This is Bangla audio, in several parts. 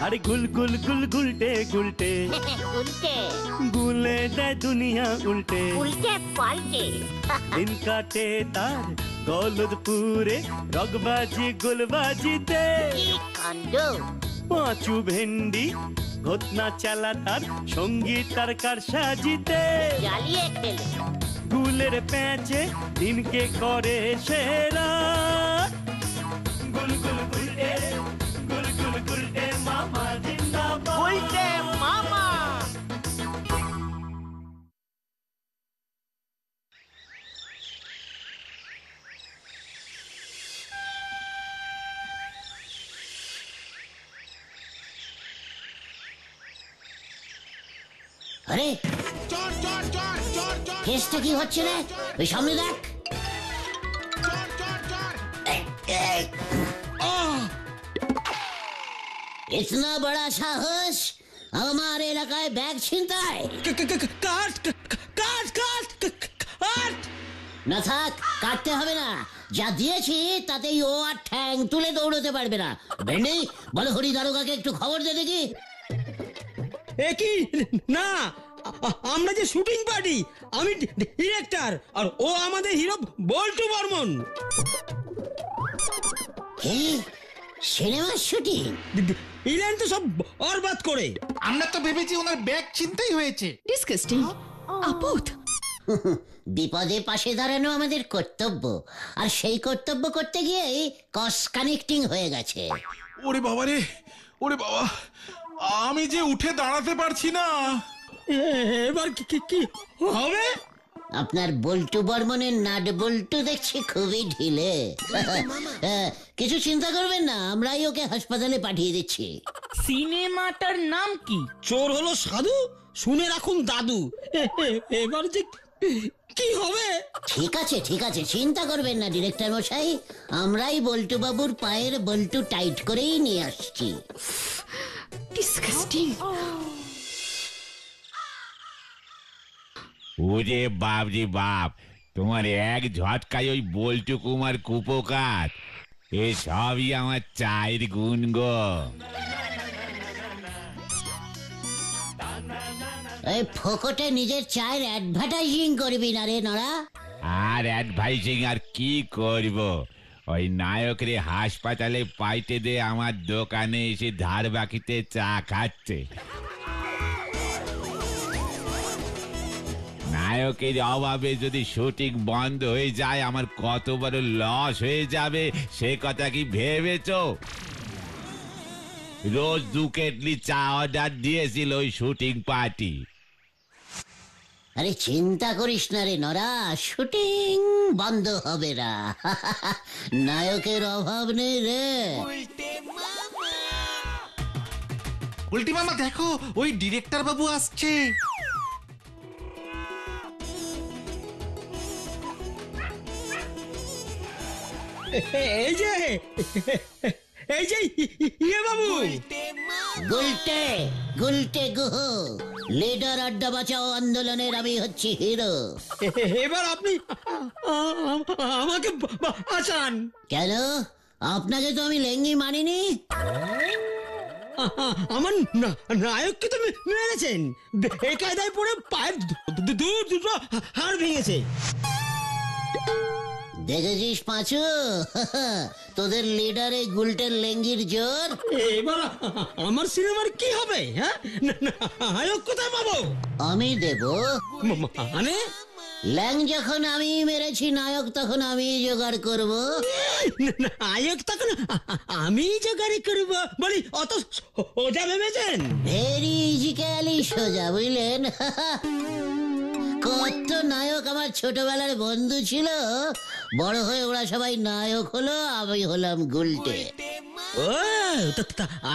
আরে গুল গুল গুল গুলটে গুলটে উল্টে গুলে দেয় দুনিয়া উল্টে উল্টে পাল্টে দিন কাটে তার দৌলতপুরে রগবাজি গুলবাজিতে কি কাণ্ড! পাঁচু ভেন্ডি ঘটনা চালা তার সঙ্গীত তার কার সাজিতে জ্বালিয়ে খেলে গুলের প্যাঁচে দিনকে করে সেরা গুল গুল গুলটে গুল গুল গুলটে মামা জিন্দাবাদ উল্টে মামা। আরে কেসটা কি হচ্ছে রে? ওই সামনে দেখ। ইতনা বড়া সাহস আমার এলাকায় ব্যাগ ছিনতাই! না থাক, কাটতে হবে না। যা দিয়েছি তাতেই ও আর ঠ্যাং তুলে দৌড়তে পারবে না। ভেন্ডি, বলো হরি দারোগাকে একটু খবর দে দেখি। একই না, আমরা যে শুটিং পার্টি, আমি ডিরেক্টর আর ও আমাদের হিরো বল্টু বর্মন। কি সিনেমার শুটিং? ইলেন তো সব বরবাদ করে। আমরা তো ভেবেছি ওনার ব্যাগ চিন্তাই হয়েছে। ডিসকাস্টিং, আপদ। বিপদে পাশে দাঁড়ানো আমাদের কর্তব্য, আর সেই কর্তব্য করতে গিয়ে কস কানেক্টিং হয়ে গেছে। ওরে বাবা রে, ওরে বাবা, আমি যে উঠে দাঁড়াতে পারছি না। এবার কি হবে? আপনার বল্টু বর্মনের নাট বল্টু দেখছি খুবই ঢিলে। কিছু চিন্তা করবেন না, আমরাই ওকে হাসপাতালে পাঠিয়ে দিচ্ছি। সিনেমাটার নাম কি? চোর হলো সাধু, শুনে রাখুন দাদু। এবার যে কি হবে? ঠিক আছে ঠিক আছে, চিন্তা করবেন না ডিরেক্টর মশাই, আমরাই বল্টু বাবুর পায়ের বল্টু টাইট করেই নিয়ে আসছি। ডিসকাস্টিং। ওরে বাপ রে বাপ, তোমার এক ঝটকায় ওই বল্টু কুমার কুপোকাত, এ সবই আমার চায়ের গুণ গো। এই ফোকটে নিজের চায়ের অ্যাডভার্টাইজিং করবি না রে নড়া। আর অ্যাডভাইসিং আর কি করব, ওই নায়করে হাসপাতালে পাইতে দে আমার দোকানে এসে ধার বাকিতে চা খাচ্ছে। নায়কের অভাবে যদি শুটিং বন্ধ হয়ে যায় আমার কত বড় লস হয়ে যাবে সে কথা কি ভেবেছো? রোজ 2 কেটলি চা অর্ডার দিয়েছিল ওই শুটিং পার্টি। আরে চিন্তা করিস না রে নরা, শুটিং বন্ধ হবে না। নায়কের অভাব নেই রে। উল্টি মামা দেখো, ওই ডিরেক্টর বাবু আসছে। এই যে ইয়ে বাবু। গুলটে গুলটে গুহ, লিডার আড্ডা বাঁচাও আন্দোলনের আমি হচ্ছি হিরো। এবার আপনি আমাকে বাঁচান। কেন? আপনাকে তো আমি লেঙ্গি মানিনি। আমার নায়ককে তো মেরেছেন, বেকায়দায় পড়ে পায়ের দুটো হাড় ভেঙেছে। দেখেছিস পাঁচু, তোদের লিডার এই গুলটের লেঙ্গির জোর। এবার আমার সিনেমার কি হবে? হ্যাঁ, নায়ক কোথায় পাবো? আমি দেব। মানে ল্যাং যখন আমি মেরেছি, নায়ক তখন আমি জোগাড় করব। নায়ক তখন আমি জোগাড় করব বলি অত সোজা ভেবেছেন? ভেরি ইজিক্যালি সোজা, বুঝলেন? কত নায়ক আমার ছোটবেলার বন্ধু ছিল, বড় হয়ে ওরা সবাই নায়ক হলো, আমি হলাম গুলটে। ও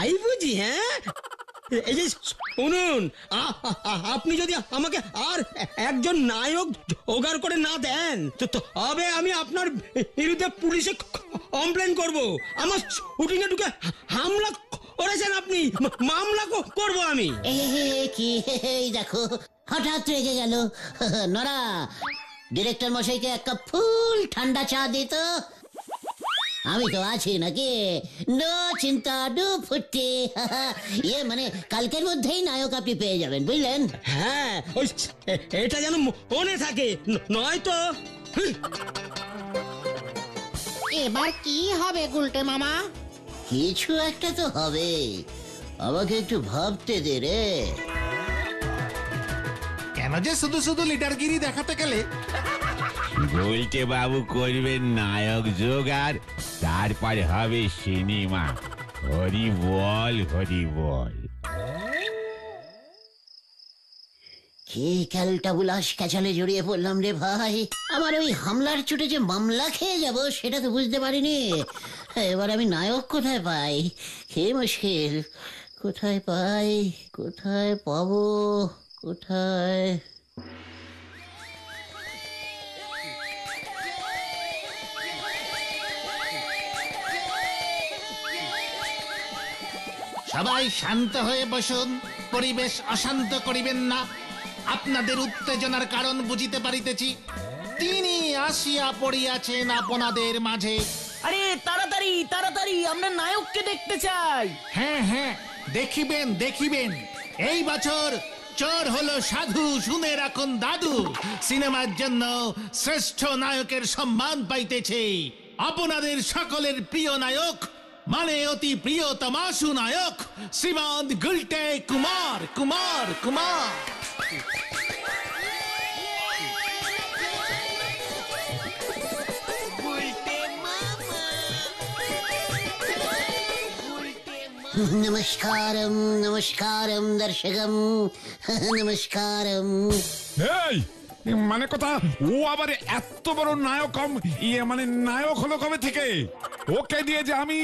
আই বুঝি। হ্যাঁ, এই যে শুনুন, আপনি যদি আমাকে আর একজন নায়ক জোগাড় করে না দেন তো তবে আমি আপনার বিরুদ্ধে পুলিশে কমপ্লেন করব। আমার শুটিং এ ঢুকে হামলা করেছেন আপনি, মামলা করব আমি। কি এই দেখো, হঠাৎ রেগে গেল। নরা, ডিরেক্টর মশাইকে এক কাপ ফুল ঠান্ডা চা দিত। আমি তো আছি নাকি, নো চিন্তা ডু ফুটি। মানে কালকের মধ্যেই নায়ক আপনি পেয়ে যাবেন, বুঝলেন? হ্যাঁ, ওই এটা যেন মনে থাকে, নয়তো এবার কি হবে গুলটে মামা? কিছু একটা তো হবে, আমাকে একটু ভাবতে দে রে। কেন যে শুধু শুধু লিডারগিরি দেখাতে গেলে? বলতে বাবু করবেন নায়ক জোগাড়, তারপরে হবে সিনেমা। হরি বল, হরি বল। কি ক্যালটা বুলাস ক্যাচালে জড়িয়ে পড়লাম রে ভাই। আমার ওই হামলার চোটে যে মামলা খেয়ে যাব সেটা তো বুঝতে পারিনি। এবার আমি নায়ক কোথায় পাই? কি মুশকিল, কোথায় পাই, কোথায় পাবো, কোথায়? সবাই শান্ত হয়ে বসুন, পরিবেশ অশান্ত করিবেন না। আপনাদের উত্তেজনার কারণ বুঝিতে পারিতেছি। তিনি আসিয়া পড়িয়াছেন আপনাদের মাঝে। আরে তাড়াতাড়ি তাড়াতাড়ি, আমরা নায়ককে দেখতে চাই। হ্যাঁ হ্যাঁ, দেখিবেন দেখিবেন। এই বছর চোর হলো সাধু, শুনে রাখুন দাদু। সিনেমার জন্য শ্রেষ্ঠ নায়কের সম্মান পাইতেছে আপনাদের সকলের প্রিয় নায়ক, মানে অতি প্রিয় তমাশু নায়ক শ্রীমান গুলটে কুমার কুমার কুমার। নমস্কারম নমস্কারম দর্শকম, নমস্কারম। এই মানে কথা, ও আবার এত বড় নায়ক, মানে নায়ক হলো কবে থেকে? ওকে দিয়ে যে আমি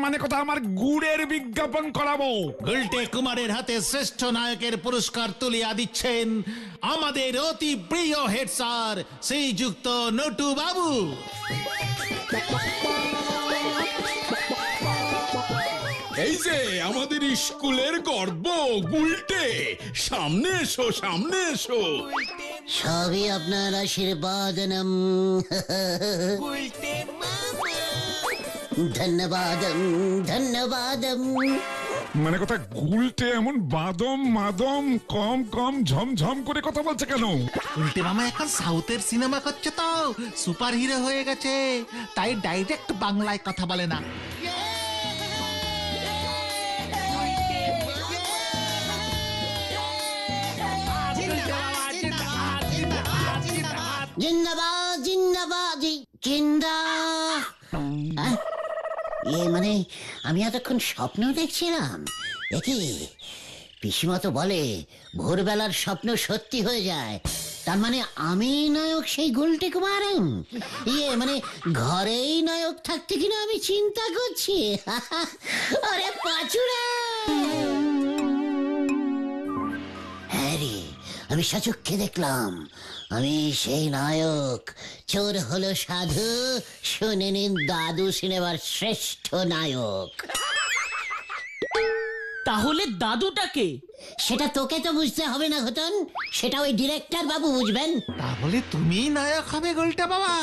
মানে কথা আমার গুড়ের বিজ্ঞাপন করাবো। গুলটে কুমারের হাতে শ্রেষ্ঠ নায়কের পুরস্কার তুলিয়া দিচ্ছেন আমাদের অতি প্রিয় হেড স্যার শ্রীযুক্ত নটু বাবু। এই যে আমাদের স্কুলের গর্ব গুলটে, সামনে এসো, সামনে এসো। সবই আপনার আশীর্বাদনম। ধন্যবাদম ধন্যবাদম। মানে কথা, গুলটে এমন বাদম মাদম কম কম ঝমঝম করে কথা বলছে কেন? গুলটে মামা এখন সাউথের সিনেমা করছে তো, সুপার হিরো হয়ে গেছে, তাই ডাইরেক্ট বাংলায় কথা বলে না। জিন্দাবাদ জিন্দাবাদ জিন্দা। মানে আমি এতক্ষণ স্বপ্ন দেখছিলাম। দেখি পিসিমা তো বলে ভোরবেলার স্বপ্ন সত্যি হয়ে যায়, তার মানে আমি নায়ক সেই গুলটে কুমারম। মানে ঘরেই নায়ক থাকতে কিনা আমি চিন্তা করছি। আরে পাচুরা, হ্যাঁ রে, আমি সচক্ষে দেখলাম আমি সেই নায়ক। চোর হলো সাধু, শুনে নিন দাদু সিনেমার শ্রেষ্ঠ নায়ক। তাহলে দাদুটাকে? সেটা তোকে তো বুঝতে হবে না ঘটন, সেটা ওই ডিরেক্টর বাবু বুঝবেন। তাহলে তুমি নায়ক হবে গুলটে বাবা?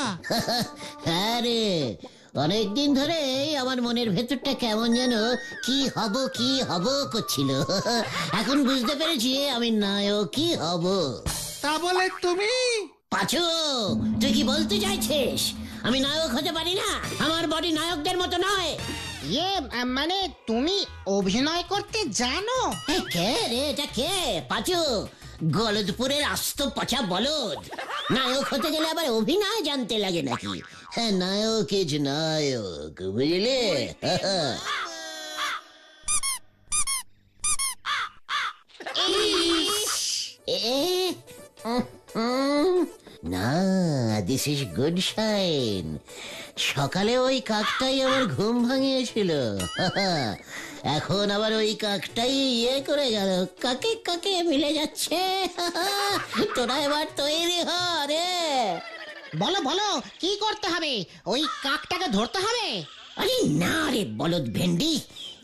হ্যাঁ রে, অনেকদিন ধরে আমার মনের ভেতরটা কেমন যেন কি হব করছিল। এখন বুঝতে পেরেছি আমি নায়কই হব। তা বলে তুমি? পাচু, তুই কি বলতে চাইছিস আমি নায়ক হতে পারি না? আমার বডি নায়কদের মতো নয়। মানে তুমি অভিনয় করতে জানো? কে রে এটা, কে? পাচু, গলদপুরের আস্ত পচা বলদ। নায়ক হতে গেলে আবার অভিনয় জানতে লাগে নাকি? হ্যাঁ, নায়ক ইজ নায়ক, বুঝলে? না, দিস ইজ গুড সাইন। সকালে ওই কাকটাই আমার ঘুম ভাঙিয়েছিল, এখন আবার ওই কাকটাই করে গেল। কাকে কাকে মিলে যাচ্ছে। তোরা এবার তৈরি হ রে। বলো বলো, কি করতে হবে? ওই কাকটাকে ধরতে হবে? আরে না রে বলদ ভেন্ডি,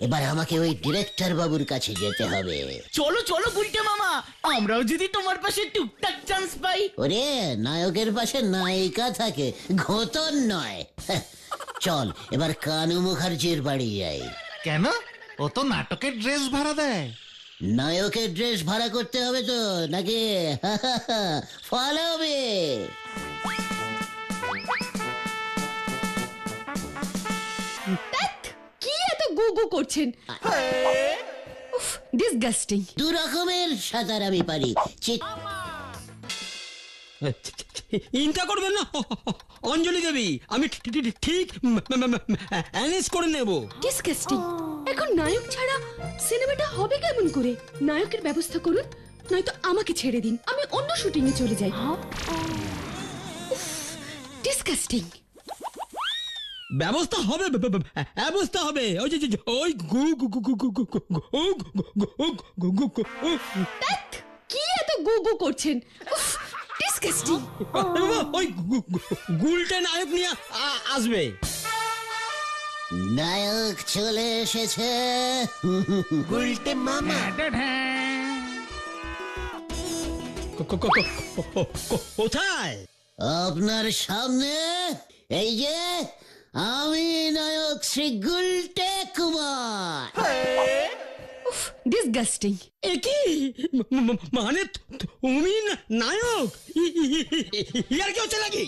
এবার আমাকে ওই ডিরেক্টর বাবুর কাছে যেতে হবে। চলো চলো গুলটে মামা, আমরাও যদি তোমার পাশে টুকটাক চান্স পাই। ওরে, নায়কের পাশে নায়িকা থাকে, ঘোতন নয়। চল এবার কানু মুখার্জির বাড়ি যাই। কেন? ও তো নাটকের ড্রেস ভাড়া দেয়। নায়কের ড্রেস ভাড়া করতে হবে তো নাকি? Follow me. কি এত গু গু করছেন? উফ, ডিসগাস্টিং। দু রকমের সাঁতার আমি পারি। ইনটা করবেন না অঞ্জলি দেবী, আমি ঠিক অ্যানেজ করে নেব। ডিসগাস্টিং। এখন নায়ক ছাড়া সিনেমাটা হবে কেমন করে? নায়কের ব্যবস্থা করুন, নয়তো আমাকে ছেড়ে দিন, আমি অন্য শুটিং এ চলে যাই। ডিসগাস্টিং। ব্যবস্থা হবে, ব্যবস্থা হবে। ওই যে ওই গু গু গু গু গু গু গু গু গু। কি এত গু গু করছেন? উফ, ডিসগাস্টিং। ওই গুলটে নায়ক নিয়ে আসবে। নায়ক চলে এসেছে। উল্টে মামা। কোথায়? আপনার সামনে। এই যে আমি নায়ক শ্রী গুলটে কুমার। উফ, ডিসগাস্টিং। এ কি মানে তুমি নায়ক? ইয়ার কি হচ্ছে নাকি?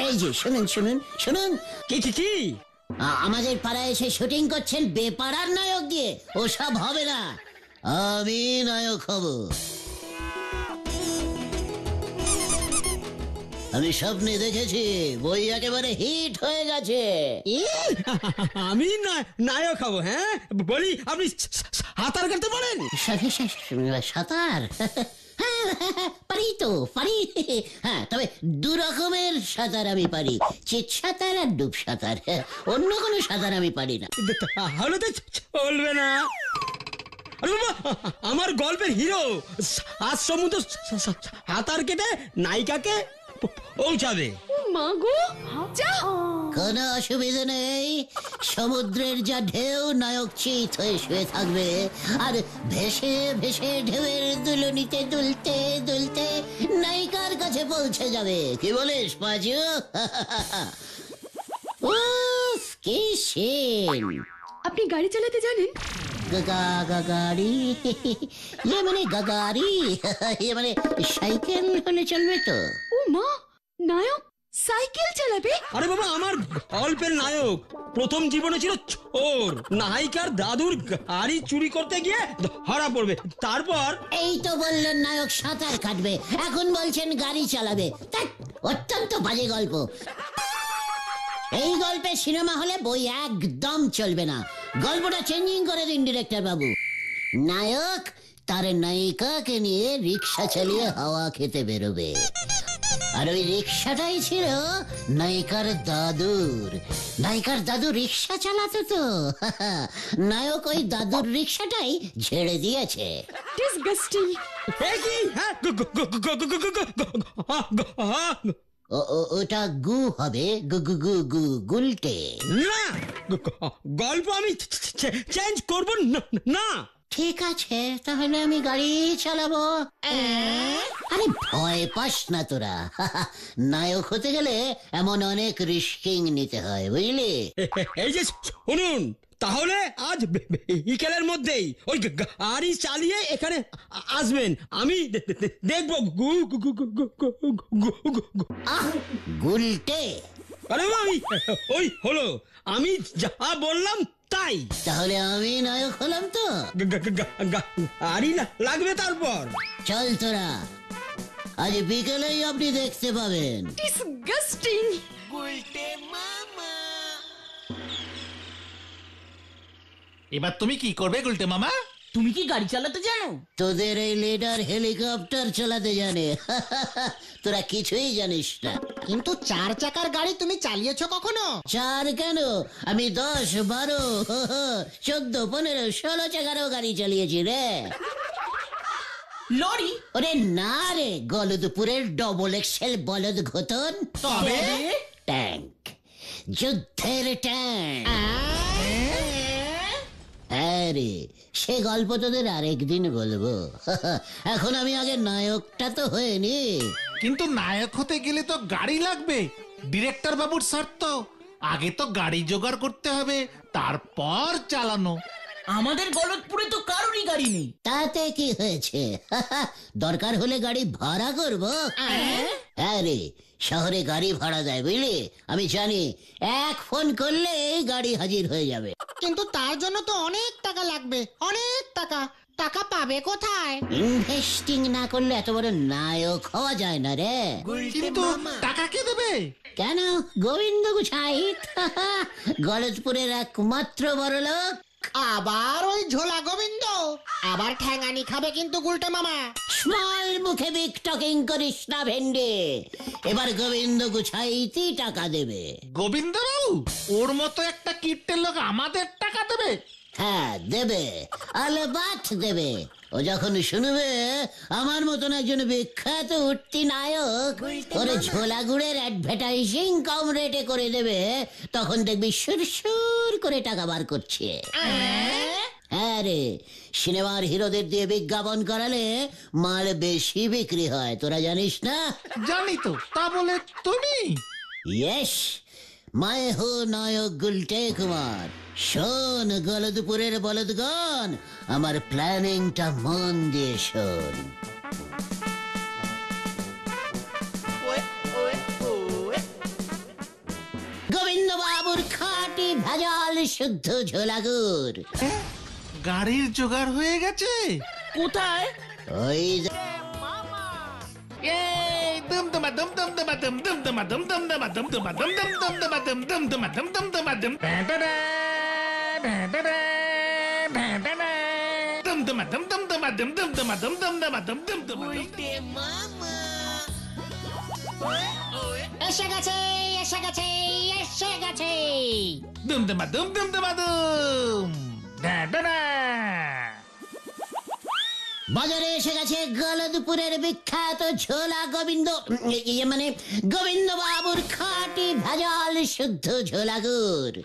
এই যে শুনুন শুনুন শুনুন। কি কি কি? আমাদের পাড়ায় এসে শুটিং করছেন বেপাড়ার নায়ক দিয়ে? ওসব হবে না, আমি নায়ক হব। আমি স্বপ্নে দেখেছি, বই একেবারে হিট হয়ে গেছে। আমি নায়ক হব? হ্যাঁ বলি, আপনি সাঁতার কাটতে পারেন? সাঁতার? পারি তো, পারি। হ্যাঁ, তবে দু রকমের সাঁতার আমি পারি, চিত সাঁতার আর ডুব সাঁতার। অন্য কোনো সাঁতার আমি পারি না। তাহলে তো চলবে না। আরে বাবা, আমার গল্পের হিরো আজ সমুদ্র সাঁতার কেটে নায়িকাকে পৌঁছাবে। মা গো, যা। কোনো অসুবিধা নেই, সমুদ্রের যা ঢেউ নায়ক চিত হয়ে শুয়ে থাকবে, আর ভেসে ভেসে ঢেউয়ের দুলনিতে দুলতে দুলতে নায়িকার কাছে পৌঁছে যাবে। কি বলিস পাঁচু? উফ, কি সিন! আপনি গাড়ি চালাতে জানেন? গাড়ি? মানে গাড়ি মানে সাইকেল হলে চলবে তো? ও মা, নায়ক সাইকেল চালাবে? আরে বাবা, আমার গল্পের নায়ক প্রথম জীবনে ছিল চোর, নায়িকার দাদুর গাড়ি চুরি করতে গিয়ে ধরা পড়বে, তারপর। এই তো বললেন নায়ক সাঁতার কাটবে, এখন বলছেন গাড়ি চালাবে। অত্যন্ত বাজে গল্প। এই গল্পে সিনেমা হলে বই একদম চলবে না। গল্পটা চেঞ্জিং করে দিন ডিরেক্টর বাবু। নায়ক তার নায়িকাকে নিয়ে রিক্সা চালিয়ে হাওয়া খেতে বেরোবে, আর ওই রিক্সাটাই ছিল নায়িকার দাদুর। নায়িকার দাদু রিক্সা চালাতো তো, নায়ক ওই দাদুর রিক্সাটাই ঝেড়ে দিয়েছে। ডিসগাস্টিং। ওটা গু হবে, গু গু গু গু গুলটে। না, গল্প আমি চেঞ্জ করব না। ঠিক আছে, তাহলে আমি গাড়ি চালাবো। আরে ভয় পাস না তোরা, নায়ক হতে গেলে এমন অনেক রিস্কিং নিতে হয়, বুঝলি? এই যে শুনুন, তাহলে আজ বিকেলের মধ্যেই ওই গাড়ি চালিয়ে এখানে আসবেন, আমি দেখবো গুলটে। আরে ওই হলো, আমি যা বললাম তাই। তাহলে আমি নায়ক হলাম তো? গাড়ি লাগবে তারপর। চল তোরা, আজ বিকেলেই আপনি দেখতে পাবেন। ডিসগাস্টিং। এবার তুমি কি করবে গুলটে মামা? তুমি কি গাড়ি চালাতে জানো? তোদের এই লিডার হেলিকপ্টার চালাতে জানে, তোরা কিছুই জানিস না। কিন্তু 4 চাকার গাড়ি তুমি চালিয়েছো কখনো? 4 কেন, আমি 10, 12, 14, 15, 16 চাকারও গাড়ি চালিয়েছি রে। লরি? ওরে না রে, গলদপুরের ডবল এক্সেল বলদ ঘতন। তবে ট্যাঙ্ক, যুদ্ধের ট্যাঙ্ক। আরে সে গল্প তোদের আরেকদিন বলবো, এখন আমি আগে নায়কটা তো হয়নি। কিন্তু নায়ক হতে গেলে তো গাড়ি লাগবে, ডিরেক্টর বাবুর শর্ত। আগে তো গাড়ি জোগাড় করতে হবে, তারপর চালানো। আমাদের গলতপুরে তো কারোরই গাড়ি নেই। তাতে কি হয়েছে? দরকার হলে গাড়ি ভাড়া করব। হ্যাঁ রে, শহরে গাড়ি ভাড়া দেয় বুঝলি, আমি জানি। এক ফোন করলে গাড়ি হাজির হয়ে যাবে। কিন্তু তার জন্য তো অনেক টাকা লাগবে, অনেক টাকা। টাকা পাবে কোথায়? ইনভেস্টিং না করলে এত বড় নায়ক হওয়া যায় না রে। কিন্তু টাকা কে দেবে? কেন, গোবিন্দ গুছাইত, গলতপুরের একমাত্র বড় লোক। আবার ওই ঝোলা গোবিন্দ আবার ঠ্যাঙানি খাবে কিন্তু গুলটে মামা। স্মল মুখে বিগ টকিং করিস না ভেন্ডে। এবার গোবিন্দ গুছাইতি টাকা দেবে। গোবিন্দ বাবু, ওর মতো একটা কিট্টের লোক আমাদের টাকা দেবে? হ্যাঁ দেবে, আলবাত দেবে। ও যখন শুনবে আমার মতন একজন বিখ্যাত উঠতি নায়ক ওরে ঝোলা গুড়ের অ্যাডভার্টাইজিং কম রেটে করে দেবে, তখন দেখবি সুর করে টাকা বার করছে। হ্যাঁ রে, সিনেমার হিরোদের দিয়ে বিজ্ঞাপন করালে মাল বেশি বিক্রি হয়, তোরা জানিস না? জানি তো, তা বলে তুমি? ইয়েস, मैं हूँ नायक गुलटे कुमार। শোন গলদপুরের বলদগণ, আমার প্ল্যানিংটা মন দিয়ে শোন। গোবিন্দ বাবুর খাঁটি ভেজাল শুদ্ধ ঝোলাগুড়। গাড়ির জোগাড় হয়ে গেছে? কোথায়? ওই দমদমা দমদমা দমদমা দমদমা দমদমা দমদমা দমদমা দমদমা এসে গেছে, এসে গেছে, এসে গেছে। দমদমা দমদমা দম। বাজারে এসে গেছে গলদপুরের বিখ্যাত ঝোলা গোবিন্দ, মানে গোবিন্দ বাবুর খাঁটি ভেজাল শুদ্ধ ঝোলাগুড়।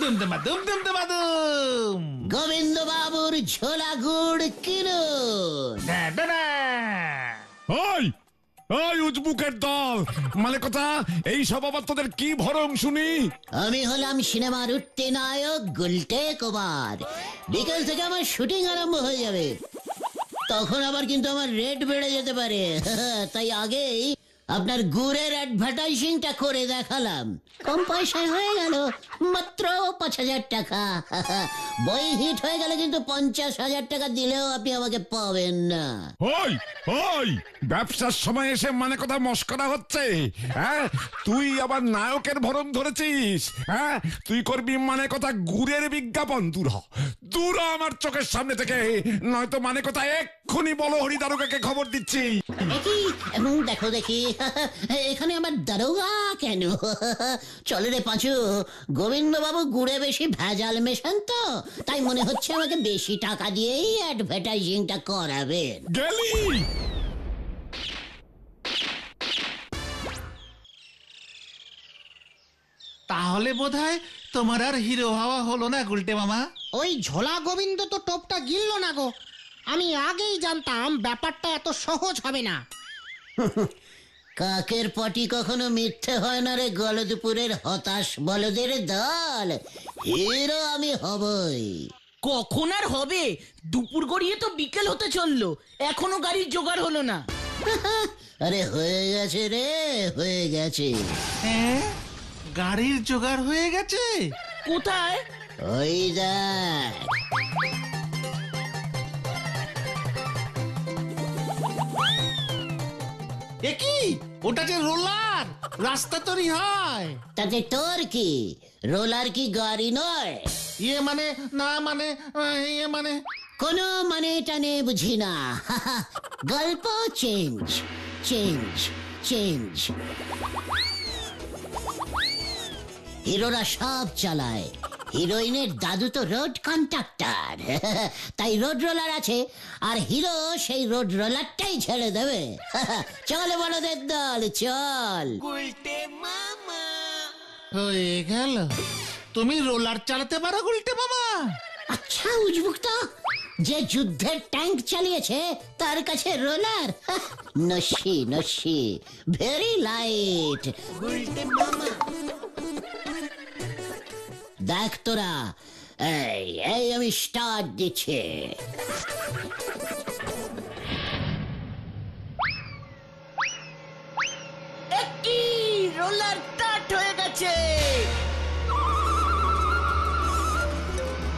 দমদমা দমদমা দম। গোবিন্দ বাবুর ঝোলাগুড় কিনুন। ওই ওই উজবুকের দল, মানে কথা এই সব আবার তোদের কি ভরং শুনি? আমি হলাম সিনেমার উঠতি নায়ক গুলটে কুমার। বিকেল থেকে আমার শুটিং আরম্ভ হয়ে যাবে, তখন আবার কিন্তু আমার রেট বেড়ে যেতে পারে। তাই আগেই আপনার গুড়ের অ্যাডভার্টাইজিংটা করে দেখালাম। কম পয়সায় হয়ে গেল, মাত্র 5,000 টাকা। বই হিট হয়ে গেলে কিন্তু 50,000 টাকা দিলেও আপনি আমাকে পাবেন না। ওই ওই ব্যবসার সময় এসে মানে কথা মস্করা হচ্ছে? হ্যাঁ, তুই আবার নায়কের ভরণ ধরেছিস? হ্যাঁ, তুই করবি মানে কথা গুড়ের বিজ্ঞাপন? দূর হ, দূর হ আমার চোখের সামনে থেকে, নয়তো মানে কথা এক্ষুনি বলো হরি দারোগাকে খবর দিচ্ছি। দেখি দেখো দেখি, এখানে আমার দারোগা কেন? চলে রে পাঁচু, গোবিন্দ বাবু গুড়ে বেশি ভেজাল মেশান তো, তাই মনে হচ্ছে আমাকে বেশি টাকা দিয়েই অ্যাডভার্টাইজিংটা করাবেন। গেলি তাহলে বোধহয় তোমার আর হিরো হওয়া হলো না গুলটে মামা। ওই ঝোলা গোবিন্দ তো টোপটা গিলল না গো। আমি আগেই জানতাম ব্যাপারটা এত সহজ হবে না। কাকের পটি কখনো মিথ্যে হয় না রে গলদপুরের হতাশ বলদের দল। হিরো আমি হবই। কখন আর হবে? দুপুর গড়িয়ে তো বিকেল হতে চললো, এখনো গাড়ির জোগাড় হলো না। আরে হয়ে গেছে রে, হয়ে গেছে। হ্যাঁ, গাড়ির জোগাড় হয়ে গেছে? কোথায়? ওই দেখ। কি ওটা যে রোলার, রাস্তা তৈরি হয়। তাতে তোর কি? রোলার কি গাড়ি নয়? ইয়ে মানে না, মানে ইয়ে মানে কোনো মানে টানে বুঝি না। গল্প চেঞ্জ চেঞ্জ চেঞ্জ। হিরোরা সব চালায়, হিরোইনের দাদু তো রোড কন্ট্রাক্টর, তাই রোড রোলার আছে, আর হিরো সেই রোড রোলারটাই ছেড়ে দেবে। চল বড়দের দল চল। হয়ে গেল। তুমি রোলার চালাতে পারো গুলটে মামা? আচ্ছা উজবুকটা, যে যুদ্ধের ট্যাঙ্ক চালিয়েছে তার কাছে রোলার? নস্যি নস্যি, ভেরি লাইট। দেখ তোরা, এই এই আমি স্টার্ট দিচ্ছি। একটি রোলার কাট হয়ে গেছে।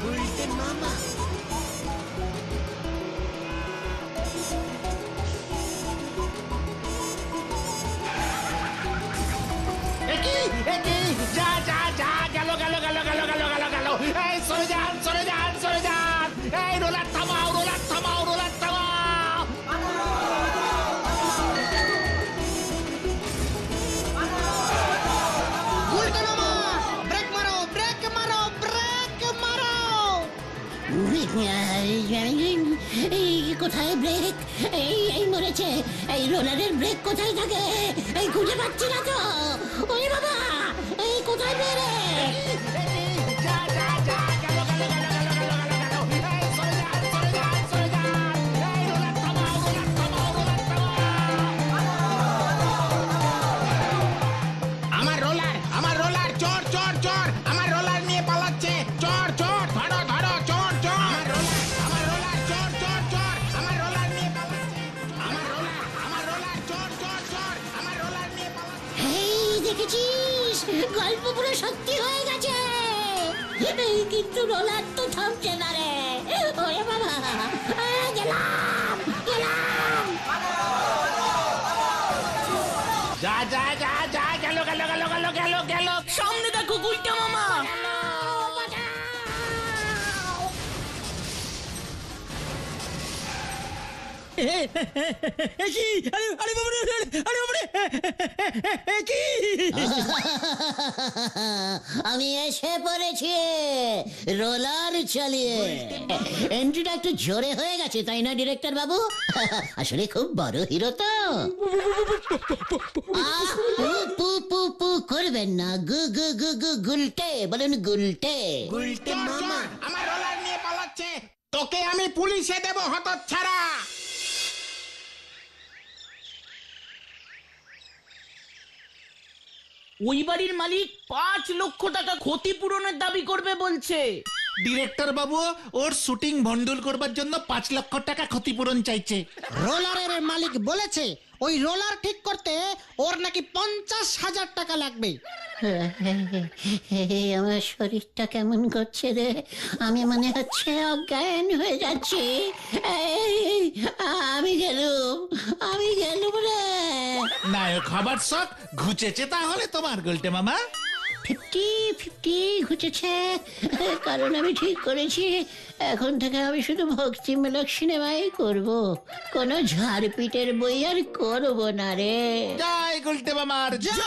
উল্টে মামা একই একই যা যা যা গেল গেল গেল গেল গেল গেল গেল এই সরে যান সরে যান সরে যান এই রোলার থামাও রোলার থামাও রোলার থামাও গুলটে মামা ব্রেক মারো ব্রেক মারো ব্রেক মারো। এই কোথায় ব্রেক? এই এই মরেছে। এই রোলারের ব্রেক কোথায় থাকে? এই খুঁজে পাচ্ছি না তো। ওই বাবা, এই কোথায় ব্রেক? যা যা যা গেল গেল গেল গেল গেল গেল গেল এই সরে যান সরে যান সরে যান এই রোলার থামাও রোলার থামাও রোলার থামাও আমার রোলার চোর চোর চোর আমার রোলার নিয়ে পালাচ্ছে চোর চোর ধরো ধরো চোর চোর আমার রোলার চোর চোর চোর আমার রোলার নিয়ে পালাচ্ছে আমার রোলার চোর চোর চোর আমার রোলার নিয়ে পালাচ্ছে। এই দেখেছিস, গল্প পুরো সত্যি হয়ে গেছে। এই কিন্তু রোলার তো থামছে না রে। ওরে বাবা, গেলাম গেলাম। যা যা যা যা গেল গেল গেল গেল গেল গেল সামনে দেখো গুলটে মামা। কি? আরে আরে বাবারে, আরে বাবারে, কি? আমি এসে পড়েছি রোলার চালিয়ে। এন্ট্রিটা একটু জোরে হয়ে গেছে তাই না ডিরেক্টর বাবু? আসলে খুব বড় হিরো তো। পু পু পু পু করবেন না, গু গু গু গু গুলটে বলুন, গুলটে। গুলটে মামা আমার রোলার নিয়ে পালাচ্ছে তোকে আমি পুলিশে দেব হতচ্ছাড়া। ওই বাড়ির মালিক 5 লক্ষ টাকা ক্ষতিপূরণের দাবি করবে বলছে। ডিরেক্টর বাবু ওর শুটিং ভন্ডুল করবার জন্য 5 লক্ষ টাকা ক্ষতিপূরণ চাইছে। রোলারের মালিক বলেছে ওই রোলার ঠিক করতে ওর নাকি 50,000 টাকা লাগবে। আমার শরীরটা কেমন করছে রে, আমি মনে হচ্ছে অজ্ঞান হয়ে যাচ্ছি। আমি গেলুম রে। নায়ক হবার শখ ঘুচেছে তাহলে তোমার গুলটে মামা। 50-50 ঘুচেছে, কারণ আমি ঠিক করেছি এখন থেকে আমি শুধু ভক্তিমূলক সিনেমাই করব, কোনো ঝাড়পিটের বই আর করব না রে। জয় গুলটে মামার জয়।